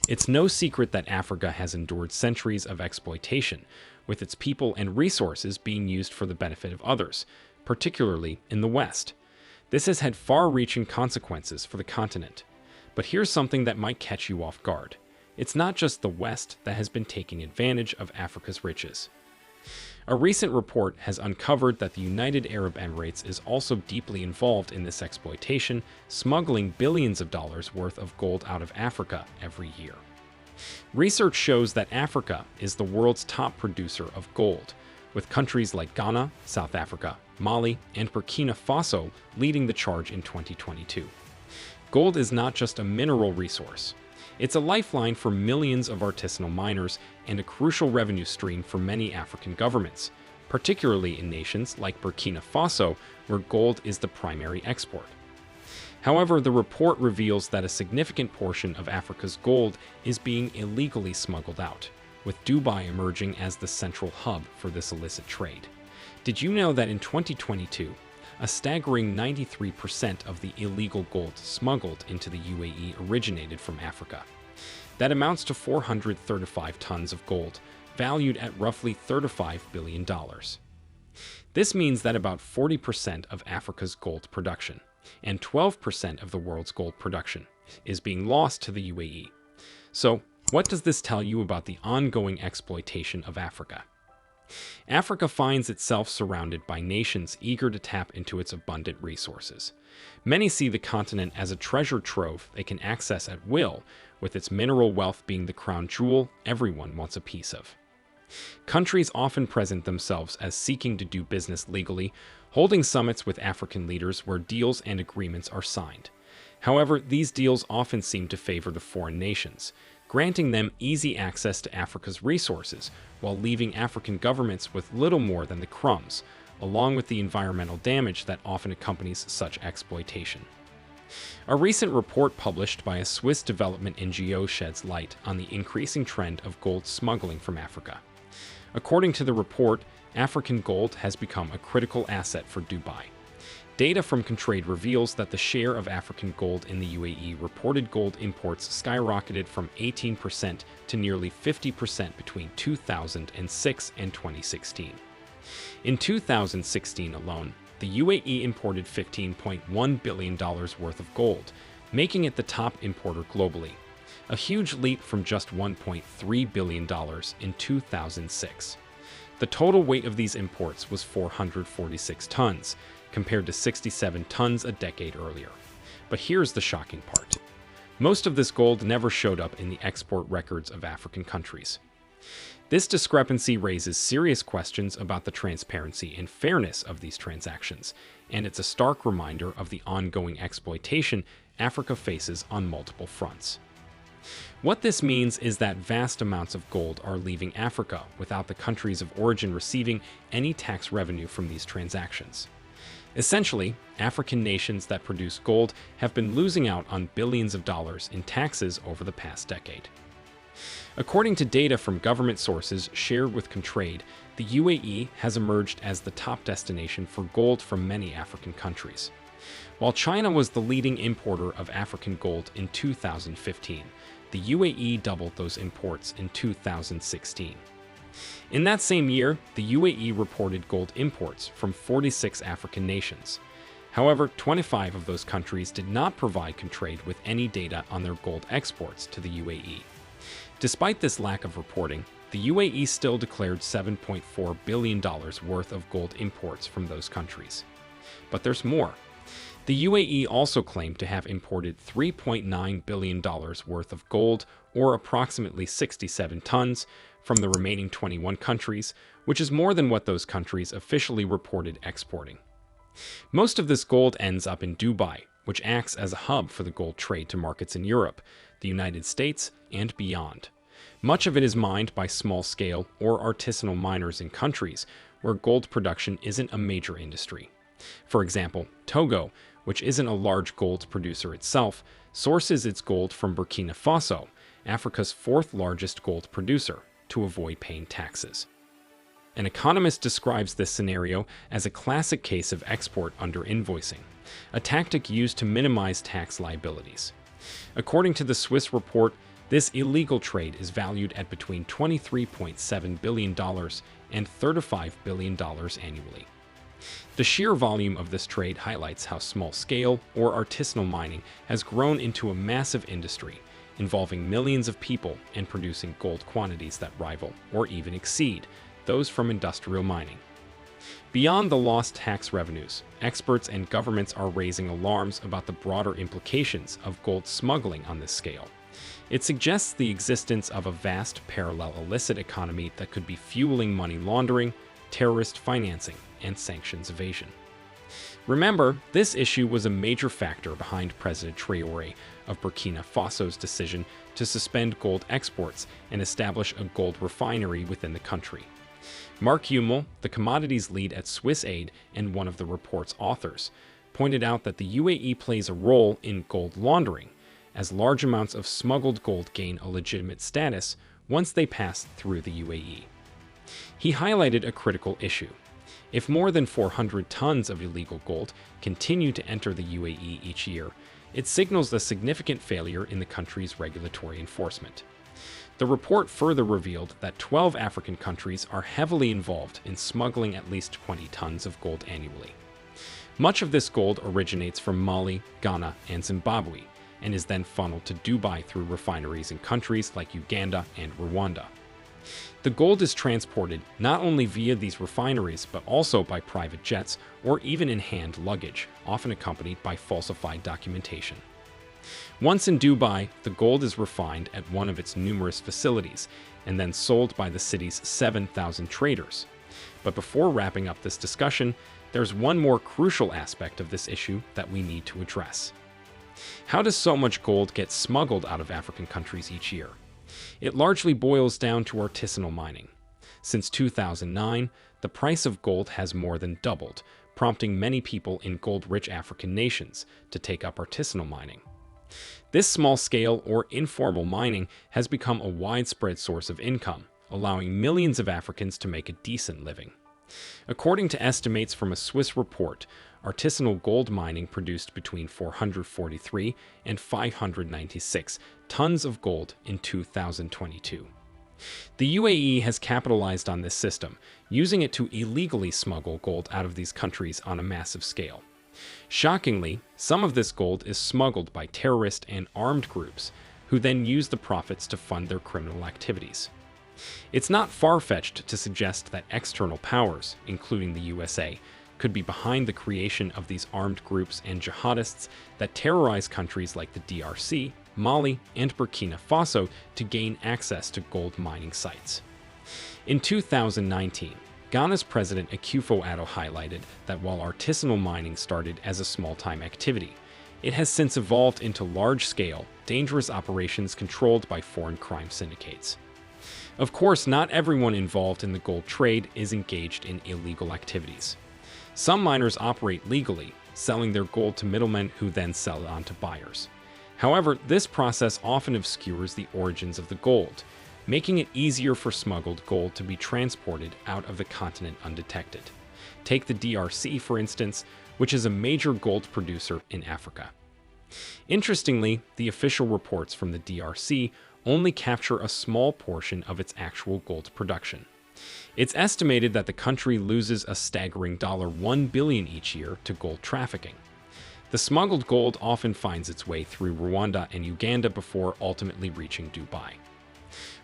It's no secret that Africa has endured centuries of exploitation, with its people and resources being used for the benefit of others, particularly in the West. This has had far-reaching consequences for the continent. But here's something that might catch you off guard. It's not just the West that has been taking advantage of Africa's riches. A recent report has uncovered that the United Arab Emirates is also deeply involved in this exploitation, smuggling billions of dollars worth of gold out of Africa every year. Research shows that Africa is the world's top producer of gold, with countries like Ghana, South Africa, Mali, and Burkina Faso leading the charge in 2022. Gold is not just a mineral resource. It's a lifeline for millions of artisanal miners and a crucial revenue stream for many African governments, particularly in nations like Burkina Faso, where gold is the primary export. However, the report reveals that a significant portion of Africa's gold is being illegally smuggled out, with Dubai emerging as the central hub for this illicit trade. Did you know that in 2022, a staggering 93% of the illegal gold smuggled into the UAE originated from Africa? That amounts to 435 tons of gold, valued at roughly $35 billion. This means that about 40% of Africa's gold production, and 12% of the world's gold production, is being lost to the UAE. So, what does this tell you about the ongoing exploitation of Africa? Africa finds itself surrounded by nations eager to tap into its abundant resources. Many see the continent as a treasure trove they can access at will, with its mineral wealth being the crown jewel everyone wants a piece of. Countries often present themselves as seeking to do business legally, holding summits with African leaders where deals and agreements are signed. However, these deals often seem to favor the foreign nations, granting them easy access to Africa's resources while leaving African governments with little more than the crumbs, along with the environmental damage that often accompanies such exploitation. A recent report published by a Swiss development NGO sheds light on the increasing trend of gold smuggling from Africa. According to the report, African gold has become a critical asset for Dubai. Data from Contrade reveals that the share of African gold in the UAE reported gold imports skyrocketed from 18% to nearly 50% between 2006 and 2016. In 2016 alone, the UAE imported $15.1 billion worth of gold, making it the top importer globally, a huge leap from just $1.3 billion in 2006. The total weight of these imports was 446 tons, compared to 67 tons a decade earlier. But here's the shocking part. Most of this gold never showed up in the export records of African countries. This discrepancy raises serious questions about the transparency and fairness of these transactions, and it's a stark reminder of the ongoing exploitation Africa faces on multiple fronts. What this means is that vast amounts of gold are leaving Africa without the countries of origin receiving any tax revenue from these transactions. Essentially, African nations that produce gold have been losing out on billions of dollars in taxes over the past decade. According to data from government sources shared with Contrade, the UAE has emerged as the top destination for gold from many African countries. While China was the leading importer of African gold in 2015, the UAE doubled those imports in 2016. In that same year, the UAE reported gold imports from 46 African nations. However, 25 of those countries did not provide Contrade with any data on their gold exports to the UAE. Despite this lack of reporting, the UAE still declared $7.4 billion worth of gold imports from those countries. But there's more. The UAE also claimed to have imported $3.9 billion worth of gold, or approximately 67 tons, from the remaining 21 countries, which is more than what those countries officially reported exporting. Most of this gold ends up in Dubai, which acts as a hub for the gold trade to markets in Europe, the United States, and beyond. Much of it is mined by small-scale or artisanal miners in countries where gold production isn't a major industry. For example, Togo, which isn't a large gold producer itself, sources its gold from Burkina Faso, Africa's fourth largest gold producer, to avoid paying taxes. An economist describes this scenario as a classic case of export under-invoicing, a tactic used to minimize tax liabilities. According to the Swiss report, This illegal trade is valued at between $23.7 billion and $35 billion annually. The sheer volume of this trade highlights how small-scale or artisanal mining has grown into a massive industry, involving millions of people and producing gold quantities that rival or even exceed those from industrial mining. Beyond the lost tax revenues, experts and governments are raising alarms about the broader implications of gold smuggling on this scale. It suggests the existence of a vast parallel illicit economy that could be fueling money laundering, terrorist financing, and sanctions evasion. Remember, this issue was a major factor behind President Traore of Burkina Faso's decision to suspend gold exports and establish a gold refinery within the country. Mark Hummel, the commodities lead at Swiss Aid and one of the report's authors, pointed out that the UAE plays a role in gold laundering, as large amounts of smuggled gold gain a legitimate status once they pass through the UAE. He highlighted a critical issue. If more than 400 tons of illegal gold continue to enter the UAE each year, it signals a significant failure in the country's regulatory enforcement. The report further revealed that 12 African countries are heavily involved in smuggling at least 20 tons of gold annually. Much of this gold originates from Mali, Ghana, and Zimbabwe, and is then funneled to Dubai through refineries in countries like Uganda and Rwanda. The gold is transported not only via these refineries, but also by private jets or even in hand luggage, often accompanied by falsified documentation. Once in Dubai, the gold is refined at one of its numerous facilities and then sold by the city's 7,000 traders. But before wrapping up this discussion, there's one more crucial aspect of this issue that we need to address. How does so much gold get smuggled out of African countries each year? It largely boils down to artisanal mining. Since 2009, the price of gold has more than doubled, prompting many people in gold-rich African nations to take up artisanal mining. This small-scale or informal mining has become a widespread source of income, allowing millions of Africans to make a decent living. According to estimates from a Swiss report, artisanal gold mining produced between 443 and 596 tons of gold in 2022. The UAE has capitalized on this system, using it to illegally smuggle gold out of these countries on a massive scale. Shockingly, some of this gold is smuggled by terrorist and armed groups, who then use the profits to fund their criminal activities. It's not far-fetched to suggest that external powers, including the USA, could be behind the creation of these armed groups and jihadists that terrorize countries like the DRC, Mali, and Burkina Faso to gain access to gold mining sites. In 2019, Ghana's President Akufo-Addo highlighted that while artisanal mining started as a small-time activity, it has since evolved into large-scale, dangerous operations controlled by foreign crime syndicates. Of course, not everyone involved in the gold trade is engaged in illegal activities. Some miners operate legally, selling their gold to middlemen who then sell it on to buyers. However, this process often obscures the origins of the gold, making it easier for smuggled gold to be transported out of the continent undetected. Take the DRC, for instance, which is a major gold producer in Africa. Interestingly, the official reports from the DRC only capture a small portion of its actual gold production. It's estimated that the country loses a staggering $1 billion each year to gold trafficking. The smuggled gold often finds its way through Rwanda and Uganda before ultimately reaching Dubai.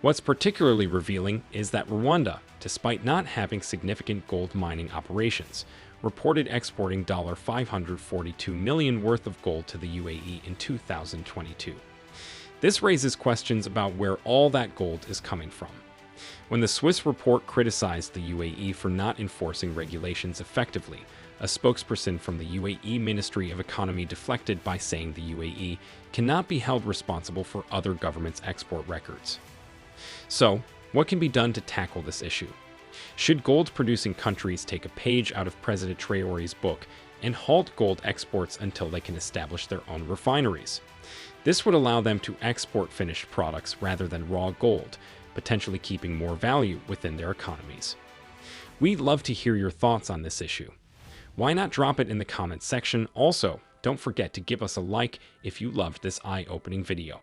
What's particularly revealing is that Rwanda, despite not having significant gold mining operations, reported exporting $542 million worth of gold to the UAE in 2022. This raises questions about where all that gold is coming from. When the Swiss report criticized the UAE for not enforcing regulations effectively, a spokesperson from the UAE Ministry of Economy deflected by saying the UAE cannot be held responsible for other governments' export records. So, what can be done to tackle this issue? Should gold-producing countries take a page out of President Traore's book and halt gold exports until they can establish their own refineries? This would allow them to export finished products rather than raw gold, potentially keeping more value within their economies. We'd love to hear your thoughts on this issue. Why not drop it in the comments section? Also, don't forget to give us a like if you loved this eye-opening video.